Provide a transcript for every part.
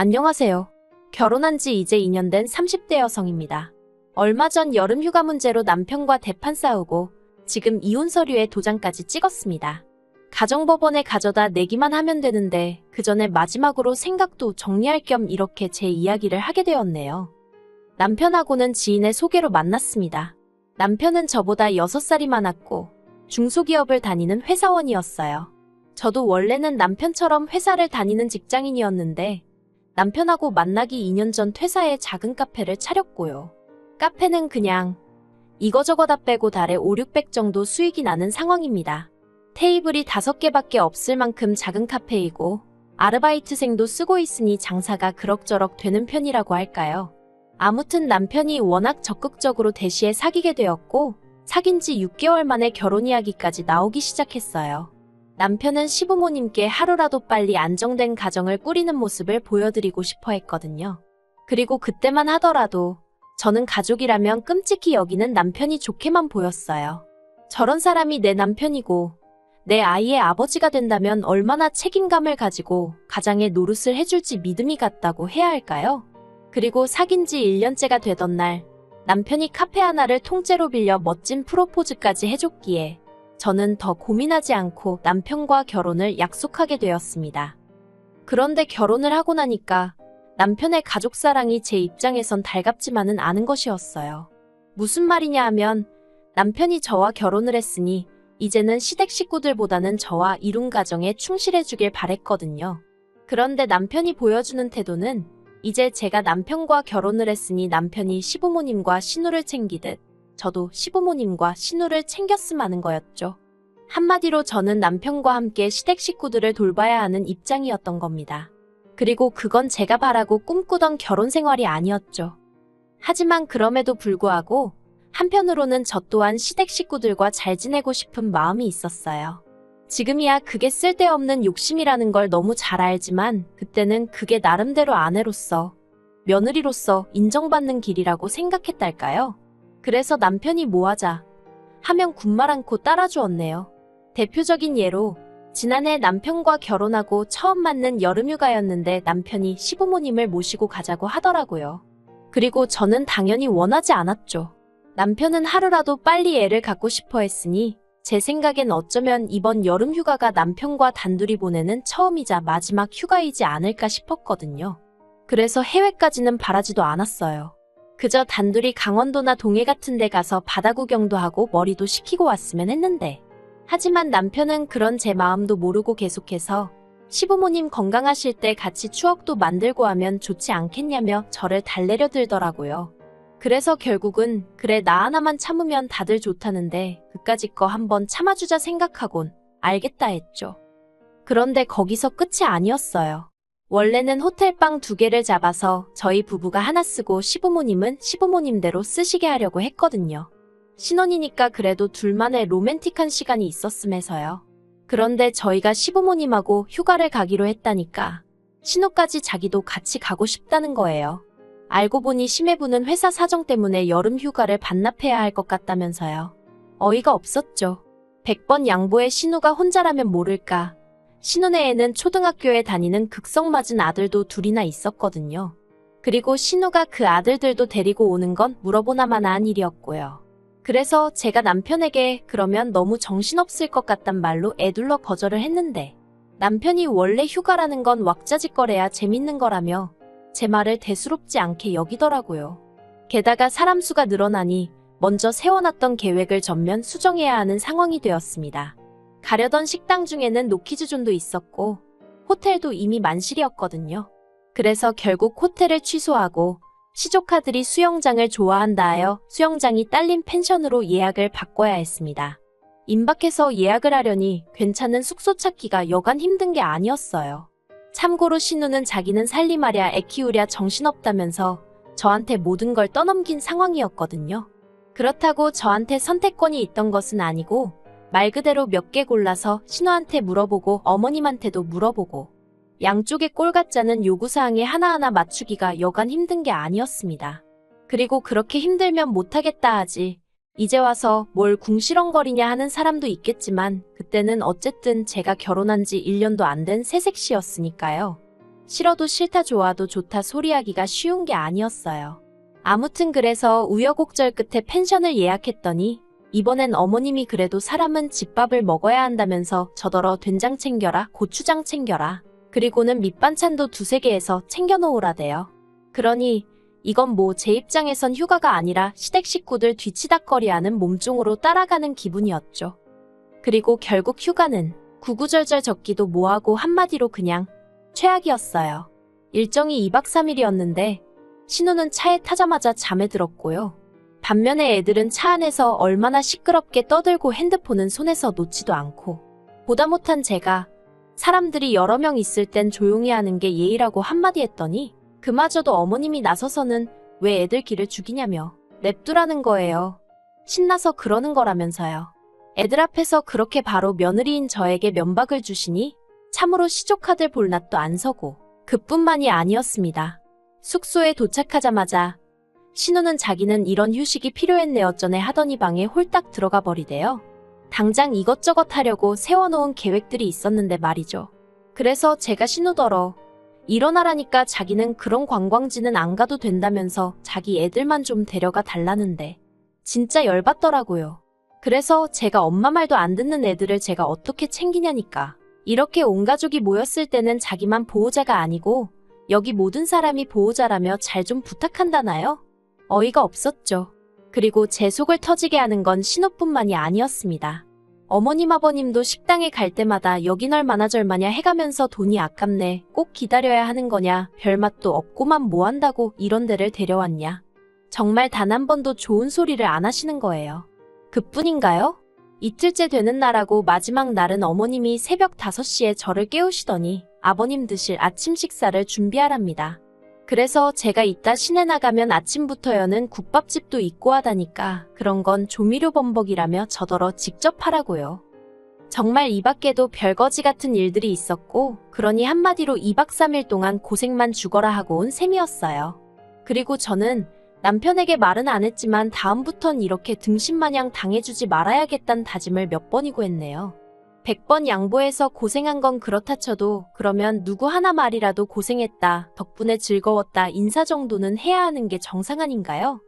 안녕하세요. 결혼한 지 이제 2년 된 30대 여성입니다. 얼마 전 여름 휴가 문제로 남편과 대판 싸우고 지금 이혼 서류에 도장까지 찍었습니다. 가정법원에 가져다 내기만 하면 되는데 그 전에 마지막으로 생각도 정리할 겸 이렇게 제 이야기를 하게 되었네요. 남편하고는 지인의 소개로 만났습니다. 남편은 저보다 6살이 많았고 중소기업을 다니는 회사원이었어요. 저도 원래는 남편처럼 회사를 다니는 직장인이었는데 남편하고 만나기 2년 전 퇴사해 작은 카페를 차렸고요. 카페는 그냥 이거저거 다 빼고 달에 5,600 정도 수익이 나는 상황입니다. 테이블이 5개밖에 없을 만큼 작은 카페이고 아르바이트생도 쓰고 있으니 장사가 그럭저럭 되는 편이라고 할까요? 아무튼 남편이 워낙 적극적으로 대시해 사귀게 되었고 사귄 지 6개월 만에 결혼 이야기까지 나오기 시작했어요. 남편은 시부모님께 하루라도 빨리 안정된 가정을 꾸리는 모습을 보여드리고 싶어 했거든요. 그리고 그때만 하더라도 저는 가족이라면 끔찍히 여기는 남편이 좋게만 보였어요. 저런 사람이 내 남편이고 내 아이의 아버지가 된다면 얼마나 책임감을 가지고 가장의 노릇을 해줄지 믿음이 갔다고 해야 할까요? 그리고 사귄 지 1년째가 되던 날 남편이 카페 하나를 통째로 빌려 멋진 프로포즈까지 해줬기에 저는 더 고민하지 않고 남편과 결혼을 약속하게 되었습니다. 그런데 결혼을 하고 나니까 남편의 가족사랑이 제 입장에선 달갑지만은 않은 것이었어요. 무슨 말이냐 하면 남편이 저와 결혼을 했으니 이제는 시댁 식구들보다는 저와 이룬 가정에 충실해주길 바랬거든요. 그런데 남편이 보여주는 태도는 이제 제가 남편과 결혼을 했으니 남편이 시부모님과 시누를 챙기듯 저도 시부모님과 시누를 챙겼음 하는 거였죠. 한마디로 저는 남편과 함께 시댁 식구들을 돌봐야 하는 입장이었던 겁니다. 그리고 그건 제가 바라고 꿈꾸던 결혼 생활이 아니었죠. 하지만 그럼에도 불구하고 한편으로는 저 또한 시댁 식구들과 잘 지내고 싶은 마음이 있었어요. 지금이야 그게 쓸데없는 욕심이라는 걸 너무 잘 알지만 그때는 그게 나름대로 아내로서, 며느리로서 인정받는 길이라고 생각했달까요? 그래서 남편이 뭐 하자 하면 군말 않고 따라주었네요. 대표적인 예로 지난해 남편과 결혼하고 처음 맞는 여름휴가였는데 남편이 시부모님을 모시고 가자고 하더라고요. 그리고 저는 당연히 원하지 않았죠. 남편은 하루라도 빨리 애를 갖고 싶어 했으니 제 생각엔 어쩌면 이번 여름휴가가 남편과 단둘이 보내는 처음이자 마지막 휴가이지 않을까 싶었거든요. 그래서 해외까지는 바라지도 않았어요. 그저 단둘이 강원도나 동해 같은 데 가서 바다 구경도 하고 머리도 식히고 왔으면 했는데 하지만 남편은 그런 제 마음도 모르고 계속해서 시부모님 건강하실 때 같이 추억도 만들고 하면 좋지 않겠냐며 저를 달래려 들더라고요. 그래서 결국은 그래 나 하나만 참으면 다들 좋다는데 그까짓 거 한번 참아주자 생각하곤 알겠다 했죠. 그런데 거기서 끝이 아니었어요. 원래는 호텔방 2개를 잡아서 저희 부부가 하나 쓰고 시부모님은 시부모님대로 쓰시게 하려고 했거든요. 신혼이니까 그래도 둘만의 로맨틱한 시간이 있었음에서요. 그런데 저희가 시부모님하고 휴가를 가기로 했다니까 신호까지 자기도 같이 가고 싶다는 거예요. 알고 보니 심해부는 회사 사정 때문에 여름 휴가를 반납해야 할 것 같다면서요. 어이가 없었죠. 100번 양보해 신우가 혼자라면 모를까. 신우네 애는 초등학교에 다니는 극성맞은 아들도 2이나 있었거든요. 그리고 신우가 그 아들들도 데리고 오는 건 물어보나마나 한 일이었고요. 그래서 제가 남편에게 그러면 너무 정신없을 것 같단 말로 애둘러 거절을 했는데 남편이 원래 휴가라는 건 왁자지껄해야 재밌는 거라며 제 말을 대수롭지 않게 여기더라고요. 게다가 사람 수가 늘어나니 먼저 세워놨던 계획을 전면 수정해야 하는 상황이 되었습니다. 가려던 식당 중에는 노키즈존도 있었고 호텔도 이미 만실이었거든요. 그래서 결국 호텔을 취소하고 시조카들이 수영장을 좋아한다 하여 수영장이 딸린 펜션으로 예약을 바꿔야 했습니다. 임박해서 예약을 하려니 괜찮은 숙소 찾기가 여간 힘든 게 아니었어요. 참고로 신우는 자기는 살림하랴 애 키우랴 정신없다면서 저한테 모든 걸 떠넘긴 상황이었거든요. 그렇다고 저한테 선택권이 있던 것은 아니고 말 그대로 몇 개 골라서 신우한테 물어보고 어머님한테도 물어보고 양쪽의 꼴같자는 요구사항에 하나하나 맞추기가 여간 힘든 게 아니었습니다. 그리고 그렇게 힘들면 못하겠다 하지 이제 와서 뭘 궁시렁거리냐 하는 사람도 있겠지만 그때는 어쨌든 제가 결혼한 지 1년도 안 된 새색시였으니까요. 싫어도 싫다 좋아도 좋다 소리하기가 쉬운 게 아니었어요. 아무튼 그래서 우여곡절 끝에 펜션을 예약했더니 이번엔 어머님이 그래도 사람은 집밥을 먹어야 한다면서 저더러 된장 챙겨라, 고추장 챙겨라, 그리고는 밑반찬도 두세 개에서 챙겨놓으라대요. 그러니 이건 뭐 제 입장에선 휴가가 아니라 시댁 식구들 뒤치다꺼리하는 몸종으로 따라가는 기분이었죠. 그리고 결국 휴가는 구구절절 적기도 뭐하고 한마디로 그냥 최악이었어요. 일정이 2박 3일이었는데 신우는 차에 타자마자 잠에 들었고요. 반면에 애들은 차 안에서 얼마나 시끄럽게 떠들고 핸드폰은 손에서 놓지도 않고, 보다 못한 제가 사람들이 여러 명 있을 땐 조용히 하는 게 예의라고 한마디 했더니 그마저도 어머님이 나서서는 왜 애들 기를 죽이냐며 냅두라는 거예요. 신나서 그러는 거라면서요. 애들 앞에서 그렇게 바로 며느리인 저에게 면박을 주시니 참으로 시조카들 볼 낯도 안 서고, 그뿐만이 아니었습니다. 숙소에 도착하자마자 신우는 자기는 이런 휴식이 필요했네요 전에 하더니 방에 홀딱 들어가 버리대요. 당장 이것저것 하려고 세워놓은 계획들이 있었는데 말이죠. 그래서 제가 신우더러 일어나라니까 자기는 그런 관광지는 안 가도 된다면서 자기 애들만 좀 데려가 달라는데 진짜 열받더라고요. 그래서 제가 엄마 말도 안 듣는 애들을 제가 어떻게 챙기냐니까. 이렇게 온 가족이 모였을 때는 자기만 보호자가 아니고 여기 모든 사람이 보호자라며 잘 좀 부탁한다나요? 어이가 없었죠. 그리고 제 속을 터지게 하는 건 신우뿐만이 아니었습니다. 어머님 아버님도 식당에 갈 때마다 여긴 얼마나 절마냐 해가면서 돈이 아깝네, 꼭 기다려야 하는 거냐, 별맛도 없고만 뭐 한다고 이런 데를 데려왔냐. 정말 단 한 번도 좋은 소리를 안 하시는 거예요. 그뿐인가요? 이틀째 되는 날하고 마지막 날은 어머님이 새벽 5시에 저를 깨우시더니 아버님 드실 아침 식사를 준비하랍니다. 그래서 제가 이따 시내 나가면 아침부터여는 국밥집도 있고 하다니까 그런 건 조미료 범벅이라며 저더러 직접 하라고요. 정말 이 밖에도 별거지 같은 일들이 있었고, 그러니 한마디로 2박 3일 동안 고생만 죽어라 하고 온 셈이었어요. 그리고 저는 남편에게 말은 안 했지만 다음부턴 이렇게 등신마냥 당해주지 말아야겠다는 다짐을 몇 번이고 했네요. 100번 양보해서 고생한 건 그렇다 쳐도 그러면 누구 하나 말이라도 고생했다, 덕분에 즐거웠다 인사 정도는 해야 하는 게 정상 아닌가요?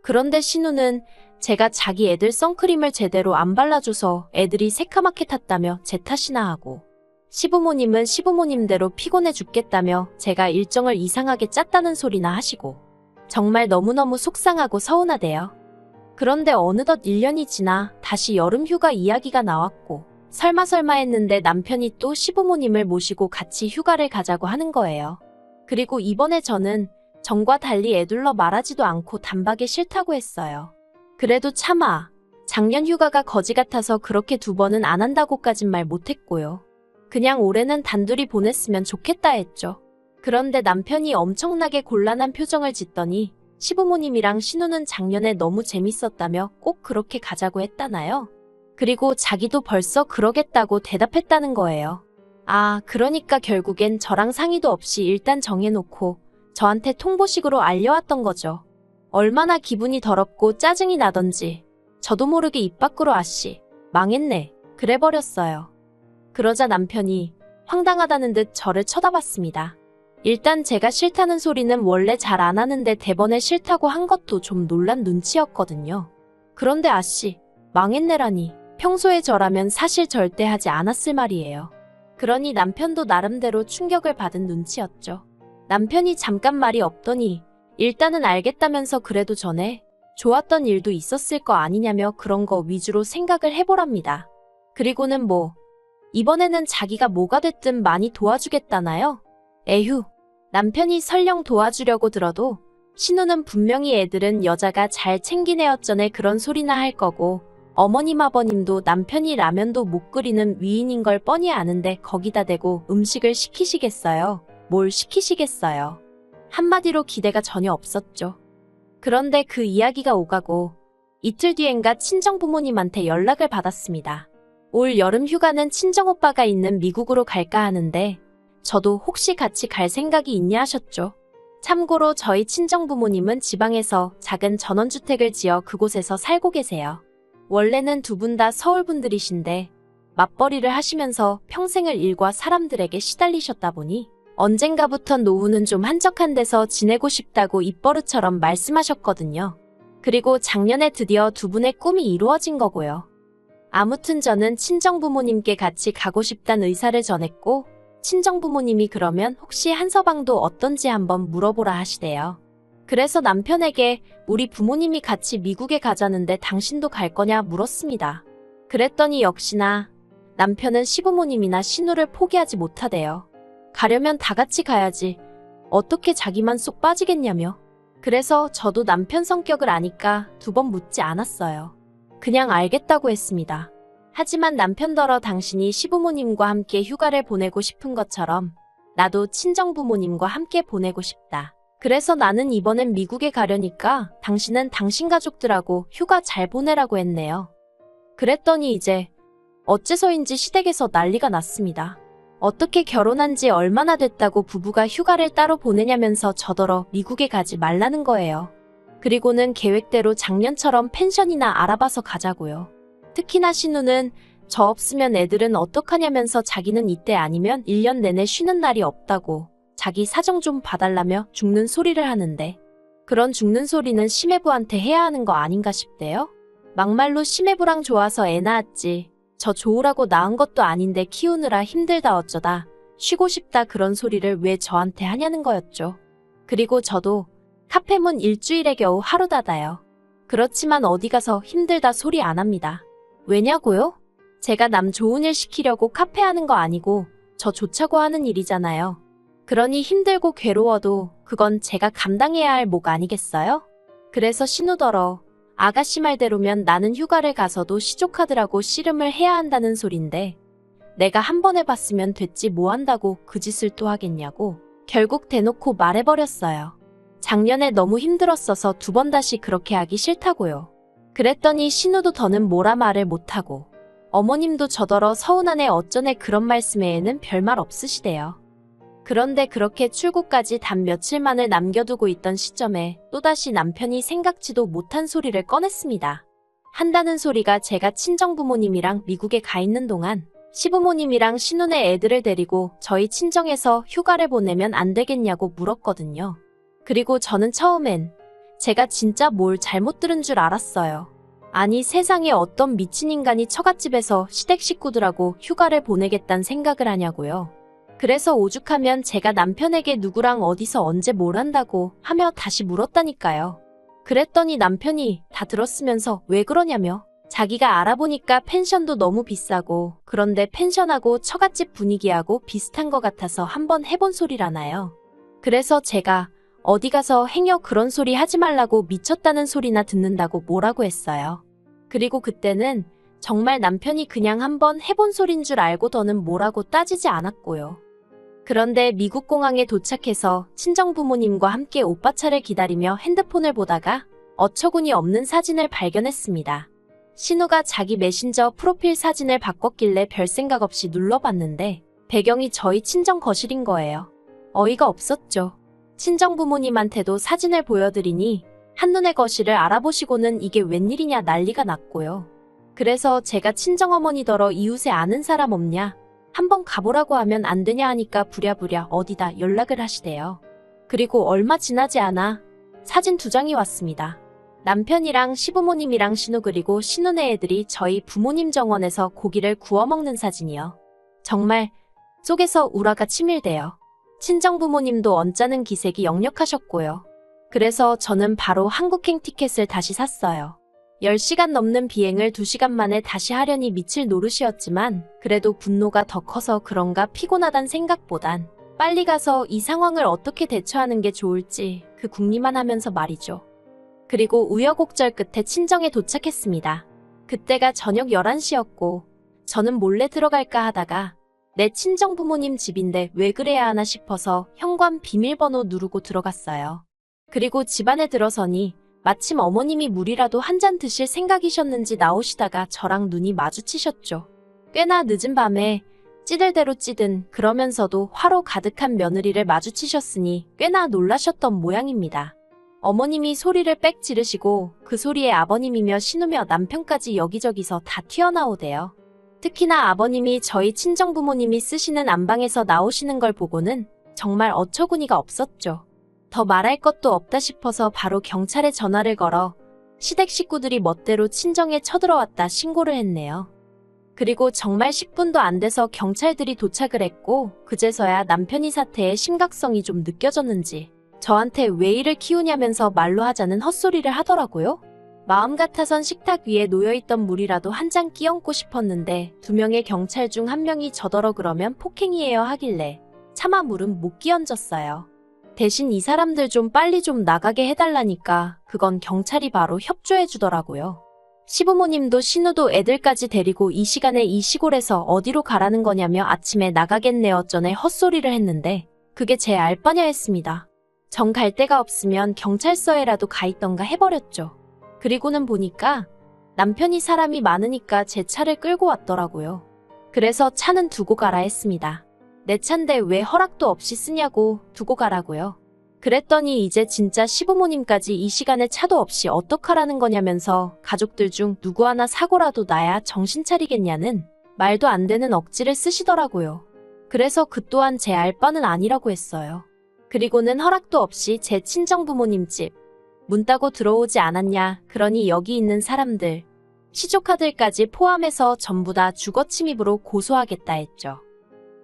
그런데 신우는 제가 자기 애들 선크림을 제대로 안 발라줘서 애들이 새카맣게 탔다며 제 탓이나 하고, 시부모님은 시부모님대로 피곤해 죽겠다며 제가 일정을 이상하게 짰다는 소리나 하시고, 정말 너무너무 속상하고 서운하대요. 그런데 어느덧 1년이 지나 다시 여름휴가 이야기가 나왔고, 설마 했는데 남편이 또 시부모님을 모시고 같이 휴가를 가자고 하는 거예요. 그리고 이번에 저는 전과 달리 애둘러 말하지도 않고 단박에 싫다고 했어요. 그래도 차마 작년 휴가가 거지 같아서 그렇게 2번은 안 한다고까진 말 못했고요. 그냥 올해는 단둘이 보냈으면 좋겠다 했죠. 그런데 남편이 엄청나게 곤란한 표정을 짓더니 시부모님이랑 신우는 작년에 너무 재밌었다며 꼭 그렇게 가자고 했다나요? 그리고 자기도 벌써 그러겠다고 대답했다는 거예요. 아, 그러니까 결국엔 저랑 상의도 없이 일단 정해놓고 저한테 통보식으로 알려왔던 거죠. 얼마나 기분이 더럽고 짜증이 나던지 저도 모르게 입 밖으로 아씨, 망했네, 그래버렸어요. 그러자 남편이 황당하다는 듯 저를 쳐다봤습니다. 일단 제가 싫다는 소리는 원래 잘 안 하는데 대번에 싫다고 한 것도 좀 놀란 눈치였거든요. 그런데 아씨, 망했네라니, 평소에 저라면 사실 절대 하지 않았을 말이에요. 그러니 남편도 나름대로 충격을 받은 눈치였죠. 남편이 잠깐 말이 없더니 일단은 알겠다면서 그래도 전에 좋았던 일도 있었을 거 아니냐며 그런 거 위주로 생각을 해보랍니다. 그리고는 뭐 이번에는 자기가 뭐가 됐든 많이 도와주겠다나요? 에휴, 남편이 설령 도와주려고 들어도 신우는 분명히 애들은 여자가 잘 챙긴 애였전에 그런 소리나 할 거고, 어머님 아버님도 남편이 라면도 못 끓이는 위인인 걸 뻔히 아는데 거기다 대고 음식을 시키시겠어요? 뭘 시키시겠어요? 한마디로 기대가 전혀 없었죠. 그런데 그 이야기가 오가고 이틀 뒤엔가 친정부모님한테 연락을 받았습니다. 올 여름 휴가는 친정오빠가 있는 미국으로 갈까 하는데 저도 혹시 같이 갈 생각이 있냐 하셨죠. 참고로 저희 친정부모님은 지방에서 작은 전원주택을 지어 그곳에서 살고 계세요. 원래는 두 분 다 서울 분들이신데 맞벌이를 하시면서 평생을 일과 사람들에게 시달리셨다 보니 언젠가부터 노후는 좀 한적한 데서 지내고 싶다고 입버릇처럼 말씀하셨거든요. 그리고 작년에 드디어 두 분의 꿈이 이루어진 거고요. 아무튼 저는 친정부모님께 같이 가고 싶단 의사를 전했고, 친정부모님이 그러면 혹시 한서방도 어떤지 한번 물어보라 하시대요. 그래서 남편에게 우리 부모님이 같이 미국에 가자는데 당신도 갈 거냐 물었습니다. 그랬더니 역시나 남편은 시부모님이나 신우를 포기하지 못하대요. 가려면 다 같이 가야지. 어떻게 자기만 쏙 빠지겠냐며. 그래서 저도 남편 성격을 아니까 두 번 묻지 않았어요. 그냥 알겠다고 했습니다. 하지만 남편더러 당신이 시부모님과 함께 휴가를 보내고 싶은 것처럼 나도 친정부모님과 함께 보내고 싶다. 그래서 나는 이번엔 미국에 가려니까 당신은 당신 가족들하고 휴가 잘 보내라고 했네요. 그랬더니 이제 어째서인지 시댁에서 난리가 났습니다. 어떻게 결혼한 지 얼마나 됐다고 부부가 휴가를 따로 보내냐면서 저더러 미국에 가지 말라는 거예요. 그리고는 계획대로 작년처럼 펜션이나 알아봐서 가자고요. 특히나 신우는 저 없으면 애들은 어떡하냐면서 자기는 이때 아니면 1년 내내 쉬는 날이 없다고 자기 사정 좀 봐달라며 죽는 소리를 하는데, 그런 죽는 소리는 시매부한테 해야 하는 거 아닌가 싶대요. 막말로 시매부랑 좋아서 애 낳았지, 저 좋으라고 낳은 것도 아닌데 키우느라 힘들다 어쩌다 쉬고 싶다 그런 소리를 왜 저한테 하냐는 거였죠. 그리고 저도 카페문 일주일에 겨우 하루 닫아요. 그렇지만 어디 가서 힘들다 소리 안 합니다. 왜냐고요? 제가 남 좋은 일 시키려고 카페 하는 거 아니고 저 좋자고 하는 일이잖아요. 그러니 힘들고 괴로워도 그건 제가 감당해야 할 목 아니겠어요? 그래서 신우더러 아가씨 말대로면 나는 휴가를 가서도 시족하더라고 씨름을 해야 한다는 소린데, 내가 한 번 해봤으면 됐지 뭐 한다고 그 짓을 또 하겠냐고 결국 대놓고 말해버렸어요. 작년에 너무 힘들었어서 두 번 다시 그렇게 하기 싫다고요. 그랬더니 신우도 더는 뭐라 말을 못하고, 어머님도 저더러 서운하네 어쩌네 그런 말씀에는 별말 없으시대요. 그런데 그렇게 출국까지 단 며칠만을 남겨두고 있던 시점에 또다시 남편이 생각지도 못한 소리를 꺼냈습니다. 한다는 소리가 제가 친정부모님이랑 미국에 가 있는 동안 시부모님이랑 신우네 애들을 데리고 저희 친정에서 휴가를 보내면 안 되겠냐고 물었거든요. 그리고 저는 처음엔 제가 진짜 뭘 잘못 들은 줄 알았어요. 아니 세상에 어떤 미친 인간이 처갓집에서 시댁 식구들하고 휴가를 보내겠다는 생각을 하냐고요. 그래서 오죽하면 제가 남편에게 누구랑 어디서 언제 뭘 한다고 하며 다시 물었다니까요. 그랬더니 남편이 다 들었으면서 왜 그러냐며, 자기가 알아보니까 펜션도 너무 비싸고 그런데 펜션하고 처갓집 분위기하고 비슷한 것 같아서 한번 해본 소리라나요. 그래서 제가 어디 가서 행여 그런 소리 하지 말라고 미쳤다는 소리나 듣는다고 뭐라고 했어요. 그리고 그때는 정말 남편이 그냥 한번 해본 소린 줄 알고 더는 뭐라고 따지지 않았고요. 그런데 미국 공항에 도착해서 친정부모님과 함께 오빠 차를 기다리며 핸드폰을 보다가 어처구니 없는 사진을 발견했습니다. 신우가 자기 메신저 프로필 사진을 바꿨길래 별 생각 없이 눌러봤는데 배경이 저희 친정 거실인 거예요. 어이가 없었죠. 친정부모님한테도 사진을 보여드리니 한눈에 거실을 알아보시고는 이게 웬일이냐 난리가 났고요. 그래서 제가 친정어머니더러 이웃에 아는 사람 없냐, 한번 가보라고 하면 안 되냐 하니까 부랴부랴 어디다 연락을 하시대요. 그리고 얼마 지나지 않아 사진 2장이 왔습니다. 남편이랑 시부모님이랑 신우 그리고 신우네 애들이 저희 부모님 정원에서 고기를 구워 먹는 사진이요. 정말 속에서 우라가 치밀대요. 친정부모님도 언짢은 기색이 역력하셨고요. 그래서 저는 바로 한국행 티켓을 다시 샀어요. 10시간 넘는 비행을 2시간 만에 다시 하려니 미칠 노릇이었지만 그래도 분노가 더 커서 그런가 피곤하단 생각보단 빨리 가서 이 상황을 어떻게 대처하는 게 좋을지 그 궁리만 하면서 말이죠. 그리고 우여곡절 끝에 친정에 도착했습니다. 그때가 저녁 11시였고 저는 몰래 들어갈까 하다가 내 친정부모님 집인데 왜 그래야 하나 싶어서 현관 비밀번호 누르고 들어갔어요. 그리고 집 안에 들어서니 마침 어머님이 물이라도 한 잔 드실 생각이셨는지 나오시다가 저랑 눈이 마주치셨죠. 꽤나 늦은 밤에 찌들대로 찌든 그러면서도 화로 가득한 며느리를 마주치셨으니 꽤나 놀라셨던 모양입니다. 어머님이 소리를 빽 지르시고 그 소리에 아버님이며 신우며 남편까지 여기저기서 다 튀어나오대요. 특히나 아버님이 저희 친정부모님이 쓰시는 안방에서 나오시는 걸 보고는 정말 어처구니가 없었죠. 더 말할 것도 없다 싶어서 바로 경찰에 전화를 걸어 시댁 식구들이 멋대로 친정에 쳐들어왔다 신고를 했네요. 그리고 정말 10분도 안 돼서 경찰들이 도착을 했고 그제서야 남편이 사태의 심각성이 좀 느껴졌는지 저한테 왜 이를 키우냐면서 말로 하자는 헛소리를 하더라고요. 마음 같아선 식탁 위에 놓여있던 물이라도 한 잔 끼얹고 싶었는데 2명의 경찰 중 1명이 저더러 그러면 폭행이에요 하길래 차마 물은 못 끼얹었어요. 대신 이 사람들 좀 빨리 좀 나가게 해달라니까 그건 경찰이 바로 협조해주더라고요. 시부모님도 신우도 애들까지 데리고 이 시간에 이 시골에서 어디로 가라는 거냐며 아침에 나가겠네요 전에 헛소리를 했는데 그게 제 알바냐 했습니다. 정 갈 데가 없으면 경찰서에라도 가 있던가 해버렸죠. 그리고는 보니까 남편이 사람이 많으니까 제 차를 끌고 왔더라고요. 그래서 차는 두고 가라 했습니다. 내 차인데 왜 허락도 없이 쓰냐고 두고 가라고요. 그랬더니 이제 진짜 시부모님까지 이 시간에 차도 없이 어떡하라는 거냐면서 가족들 중 누구 하나 사고라도 나야 정신 차리겠냐는 말도 안 되는 억지를 쓰시더라고요. 그래서 그 또한 제 알바는 아니라고 했어요. 그리고는 허락도 없이 제 친정부모님 집 문 따고 들어오지 않았냐 그러니 여기 있는 사람들 시조카들까지 포함해서 전부 다 주거침입으로 고소하겠다 했죠.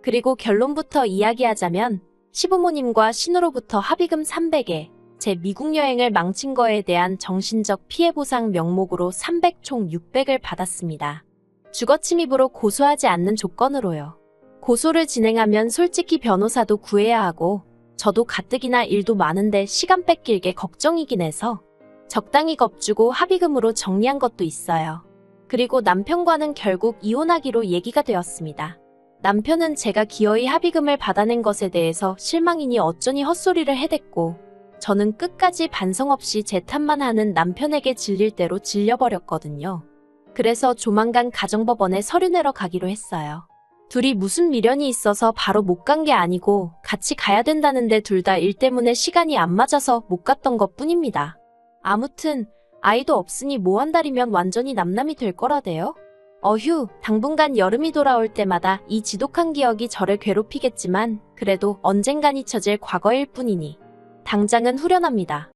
그리고 결론부터 이야기하자면 시부모님과 신우로부터 합의금 300에 제 미국 여행을 망친 거에 대한 정신적 피해보상 명목으로 300 총 600을 받았습니다. 주거침입으로 고소하지 않는 조건으로요. 고소를 진행하면 솔직히 변호사도 구해야 하고 저도 가뜩이나 일도 많은데 시간 뺏길 게 걱정이긴 해서 적당히 겁주고 합의금으로 정리한 것도 있어요. 그리고 남편과는 결국 이혼하기로 얘기가 되었습니다. 남편은 제가 기어이 합의금을 받아낸 것에 대해서 실망이니 어쩌니 헛소리를 해댔고 저는 끝까지 반성 없이 제 탓만 하는 남편에게 질릴 대로 질려버렸거든요. 그래서 조만간 가정법원에 서류 내러 가기로 했어요. 둘이 무슨 미련이 있어서 바로 못 간 게 아니고 같이 가야 된다는데 둘 다 일 때문에 시간이 안 맞아서 못 갔던 것 뿐입니다. 아무튼 아이도 없으니 뭐 한 달이면 완전히 남남이 될 거라대요. 어휴, 당분간 여름이 돌아올 때마다 이 지독한 기억이 저를 괴롭히겠지만 그래도 언젠간 잊혀질 과거일 뿐이니 당장은 후련합니다.